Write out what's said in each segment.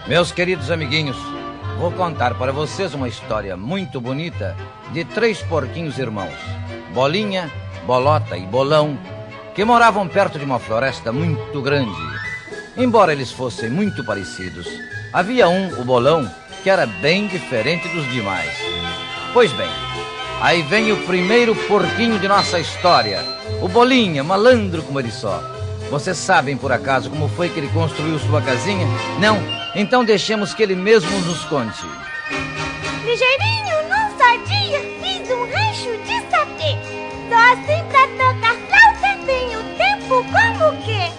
Meus queridos amiguinhos, vou contar para vocês uma história muito bonita de 3 porquinhos irmãos, Bolinha, Bolota e Bolão, que moravam perto de uma floresta muito grande. Embora eles fossem muito parecidos, havia o Bolão, que era bem diferente dos demais. Pois bem, aí vem o primeiro porquinho de nossa história, o Bolinha, malandro como ele só. Vocês sabem, por acaso, como foi que ele construiu sua casinha? Não? Então deixemos que ele mesmo nos conte. Ligeirinho, num só dia, fiz um rancho de sapê. Só assim pra tocar flauta tenho tempo como o quê?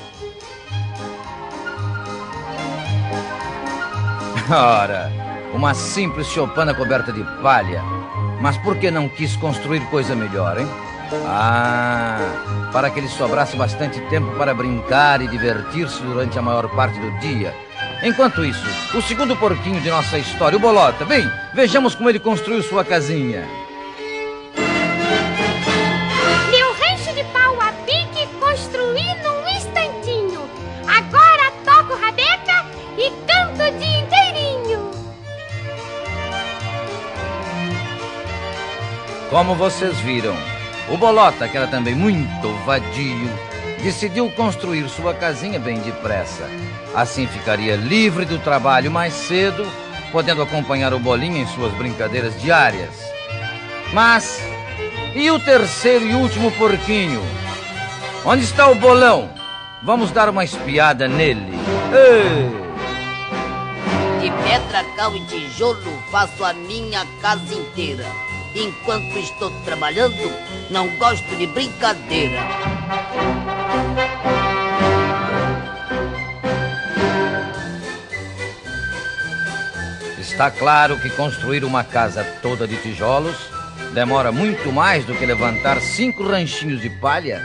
Ora, uma simples choupana coberta de palha. Mas por que não quis construir coisa melhor, hein? Para que lhe sobrasse bastante tempo para brincar e divertir-se durante a maior parte do dia. Enquanto isso, o segundo porquinho de nossa história, o Bolota. Bem, vejamos como ele construiu sua casinha. Meu rancho de pau a pique construí num instantinho. Agora toco rabeca e canto o dia inteirinho. Como vocês viram, o Bolota, que era também muito vadio, decidiu construir sua casinha bem depressa. Assim ficaria livre do trabalho mais cedo, podendo acompanhar o Bolinha em suas brincadeiras diárias. Mas, e o terceiro e último porquinho? Onde está o Bolão? Vamos dar uma espiada nele. Ei! De pedra, cal e tijolo faço a minha casa inteira. Enquanto estou trabalhando, não gosto de brincadeira. Está claro que construir uma casa toda de tijolos demora muito mais do que levantar 5 ranchinhos de palha.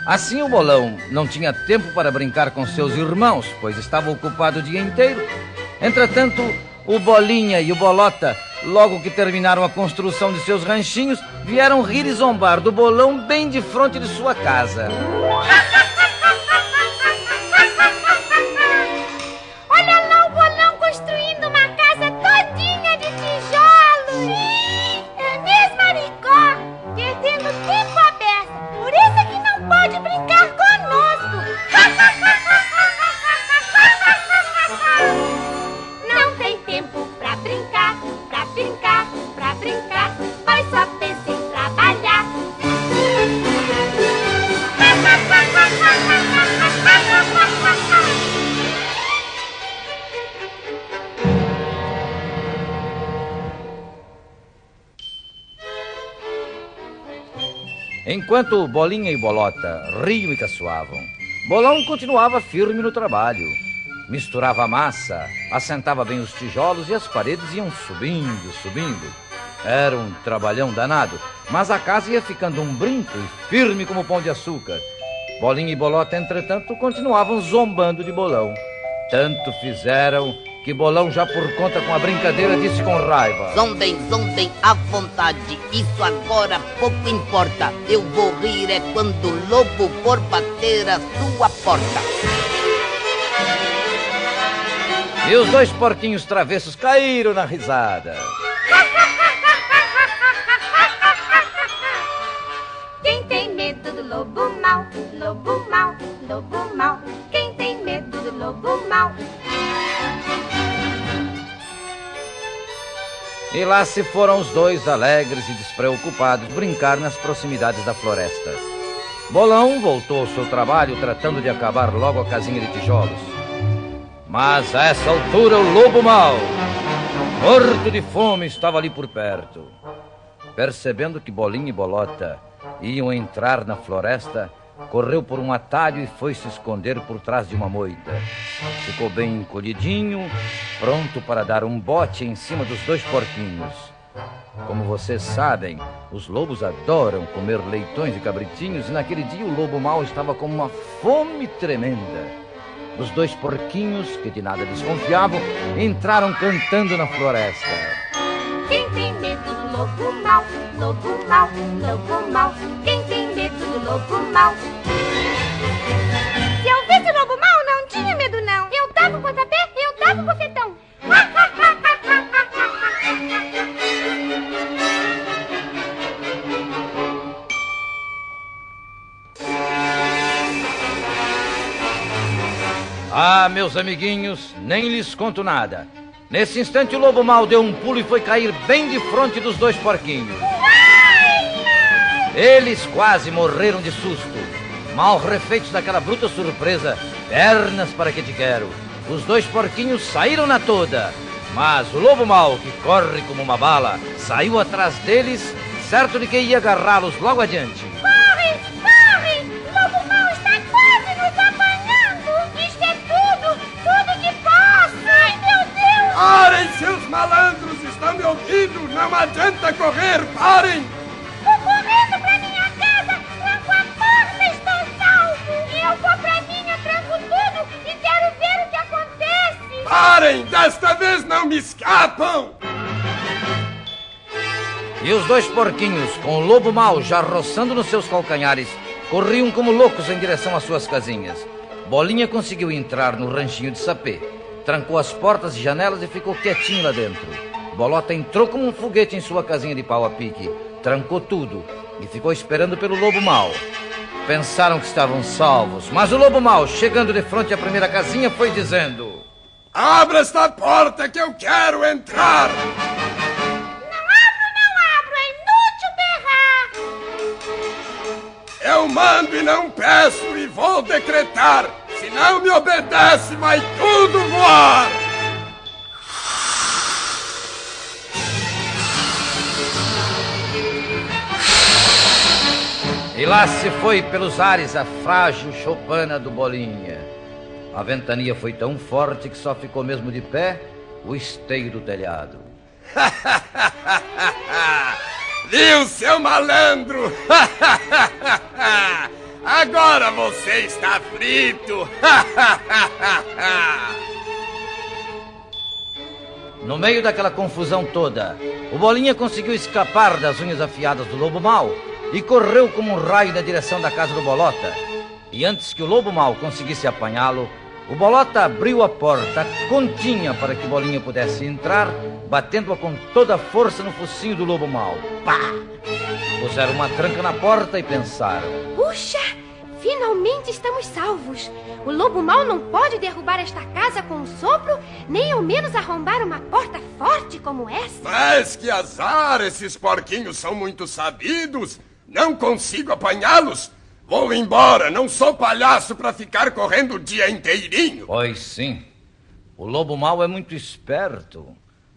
Assim o Bolão não tinha tempo para brincar com seus irmãos, pois estava ocupado o dia inteiro. Entretanto, o Bolinha e o Bolota, logo que terminaram a construção de seus ranchinhos, vieram rir e zombar do Bolão bem de frente de sua casa. Olha lá o Bolão construindo uma casa todinha de tijolo. É mesmo, Aricó, perdendo tempo à beça. Por isso é que não pode brincar conosco. Não tem tempo pra brincar, pra brincar, pra brincar, mas só pensa em trabalhar. Enquanto Bolinha e Bolota riam e caçoavam, Bolão continuava firme no trabalho. Misturava a massa, assentava bem os tijolos e as paredes iam subindo, subindo. Era um trabalhão danado, mas a casa ia ficando um brinco e firme como pão de açúcar. Bolinha e Bolota, entretanto, continuavam zombando de Bolão. Tanto fizeram que Bolão, já por conta com a brincadeira, disse com raiva: Zombem, zombem à vontade, isso agora pouco importa. Eu vou rir é quando o lobo for bater a sua porta. E os 2 porquinhos travessos caíram na risada. Quem tem medo do lobo mau, lobo mau, lobo mau. Quem tem medo do lobo mau? E lá se foram os 2, alegres e despreocupados, brincar nas proximidades da floresta. Bolão voltou ao seu trabalho, tratando de acabar logo a casinha de tijolos. Mas a essa altura o lobo mau, morto de fome, estava ali por perto. Percebendo que Bolinha e Bolota iam entrar na floresta, correu por um atalho e foi se esconder por trás de uma moita. Ficou bem encolhidinho, pronto para dar um bote em cima dos 2 porquinhos. Como vocês sabem, os lobos adoram comer leitões e cabritinhos, e naquele dia o lobo mau estava com uma fome tremenda. Os 2 porquinhos, que de nada desconfiavam, entraram cantando na floresta. Quem tem medo do lobo mau, lobo mau, lobo mau. Quem tem medo do lobo mau? Se eu visse o lobo mau, não tinha medo não. Eu dava o pontapé, eu dava o bofetão. Ah, meus amiguinhos, nem lhes conto nada. Nesse instante o lobo mau deu um pulo e foi cair bem de frente dos dois porquinhos. Eles quase morreram de susto. Mal refeitos daquela bruta surpresa, pernas para que te quero. Os dois porquinhos saíram na toda. Mas o lobo mau, que corre como uma bala, saiu atrás deles, certo de que ia agarrá-los logo adiante. Corre, corre! O lobo mau está quase nos apanhando! Isto é tudo que passa! Ai, meu Deus! Parem, seus malandros! Estão me ouvindo? Não adianta correr! Parem! Vou correndo pra minha casa! Tranco a porta, estou salvo! E eu vou pra minha, tranco tudo e quero ver o que acontece! Parem! Desta vez não me escapam! E os dois porquinhos, com o lobo mau já roçando nos seus calcanhares, corriam como loucos em direção às suas casinhas. Bolinha conseguiu entrar no ranchinho de sapê, trancou as portas e janelas e ficou quietinho lá dentro. Bolota entrou como um foguete em sua casinha de pau a pique, trancou tudo e ficou esperando pelo lobo mau. Pensaram que estavam salvos, mas o lobo mau, chegando de frente à primeira casinha, foi dizendo: Abra esta porta que eu quero entrar! Eu mando e não peço e vou decretar. Se não me obedece, vai tudo voar. E lá se foi pelos ares a frágil choupana do Bolinha. A ventania foi tão forte que só ficou mesmo de pé o esteio do telhado. Viu, seu malandro? Agora você está frito. No meio daquela confusão toda, o Bolinha conseguiu escapar das unhas afiadas do lobo mau e correu como um raio na direção da casa do Bolota. E antes que o lobo mau conseguisse apanhá-lo, o Bolota abriu a porta continha para que Bolinha pudesse entrar, batendo-a com toda a força no focinho do lobo mau. Pá! Puseram uma tranca na porta e pensaram: Puxa! Finalmente estamos salvos. O lobo mau não pode derrubar esta casa com um sopro, nem ao menos arrombar uma porta forte como essa. Mas que azar! Esses porquinhos são muito sabidos. Não consigo apanhá-los. Vou embora, não sou palhaço para ficar correndo o dia inteirinho. Pois sim, o lobo mau é muito esperto.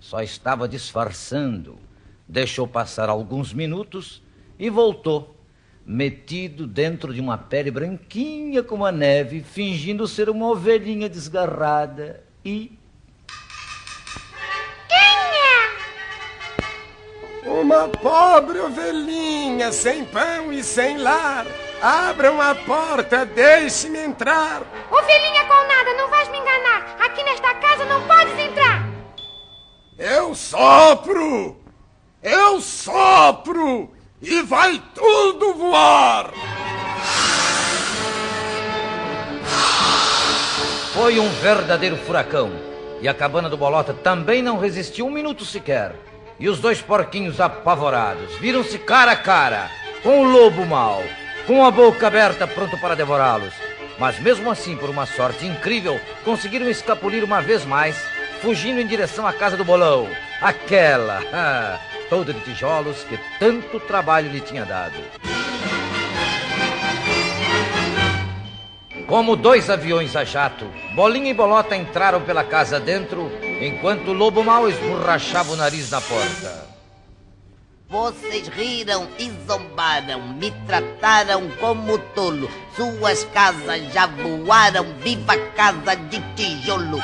Só estava disfarçando. Deixou passar alguns minutos e voltou, metido dentro de uma pele branquinha como a neve, fingindo ser uma ovelhinha desgarrada e... Uma pobre ovelhinha sem pão e sem lar. Abram a porta, deixe-me entrar. Ovelhinha com nada, não vais me enganar. Aqui nesta casa não podes entrar. Eu sopro! Eu sopro! E vai tudo voar! Foi um verdadeiro furacão. E a cabana do Bolota também não resistiu um minuto sequer. E os dois porquinhos apavorados viram-se cara a cara com o lobo mau, com a boca aberta pronto para devorá-los. Mas mesmo assim, por uma sorte incrível, conseguiram escapulir uma vez mais, fugindo em direção à casa do Bolão. Aquela, toda de tijolos, que tanto trabalho lhe tinha dado. Como dois aviões a jato, Bolinha e Bolota entraram pela casa dentro, enquanto o lobo mau esborrachava o nariz na porta. Vocês riram e zombaram, me trataram como tolo. Suas casas já voaram, viva a casa de tijolo.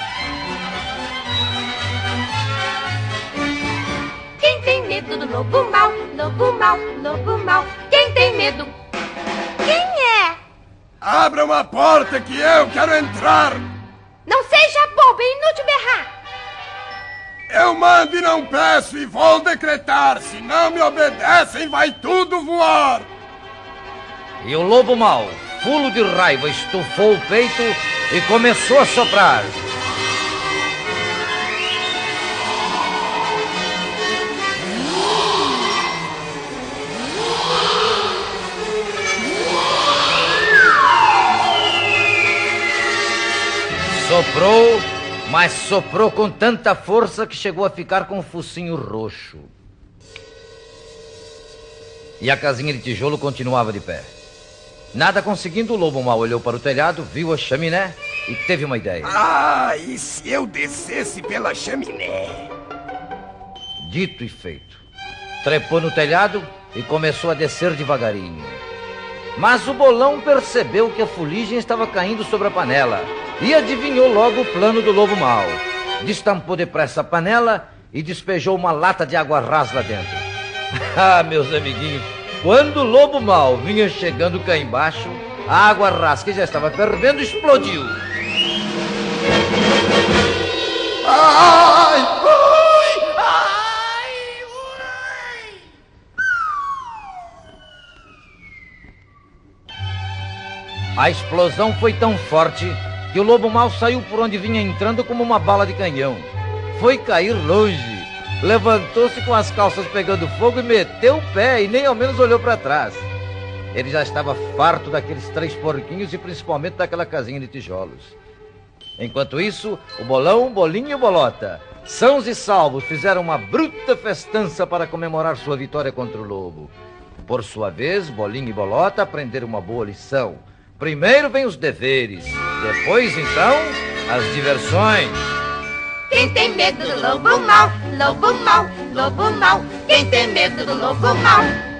Quem tem medo do lobo mau, lobo mau, lobo mau? Quem tem medo? Quem é? Abram a porta que eu quero entrar! Não seja bobo, é inútil berrar. Eu mando e não peço e vou decretar. Se não me obedecem, vai tudo voar. E o lobo mau, fulo de raiva, estufou o peito e começou a soprar. Soprou, mas soprou com tanta força que chegou a ficar com o focinho roxo. E a casinha de tijolo continuava de pé. Nada conseguindo, o lobo mau olhou para o telhado, viu a chaminé e teve uma ideia. Ah, e se eu descesse pela chaminé? Dito e feito. Trepou no telhado e começou a descer devagarinho. Mas o bolão percebeu que a fuligem estava caindo sobre a panela e adivinhou logo o plano do lobo mau. Destampou depressa a panela e despejou uma lata de água rasa lá dentro. Ah, meus amiguinhos, quando o lobo mau vinha chegando cá embaixo, a água rasa que já estava fervendo explodiu. Ai, ai, A explosão foi tão forte que o lobo mau saiu por onde vinha entrando como uma bala de canhão. Foi cair longe. Levantou-se com as calças pegando fogo e meteu o pé e nem ao menos olhou para trás. Ele já estava farto daqueles 3 porquinhos e principalmente daquela casinha de tijolos. Enquanto isso, o bolão, o bolinho e o bolota, sãos e salvos, fizeram uma bruta festança para comemorar sua vitória contra o lobo. Por sua vez, bolinho e bolota aprenderam uma boa lição. Primeiro vem os deveres, depois, então, as diversões. Quem tem medo do lobo mau, lobo mau, lobo mau. Quem tem medo do lobo mau.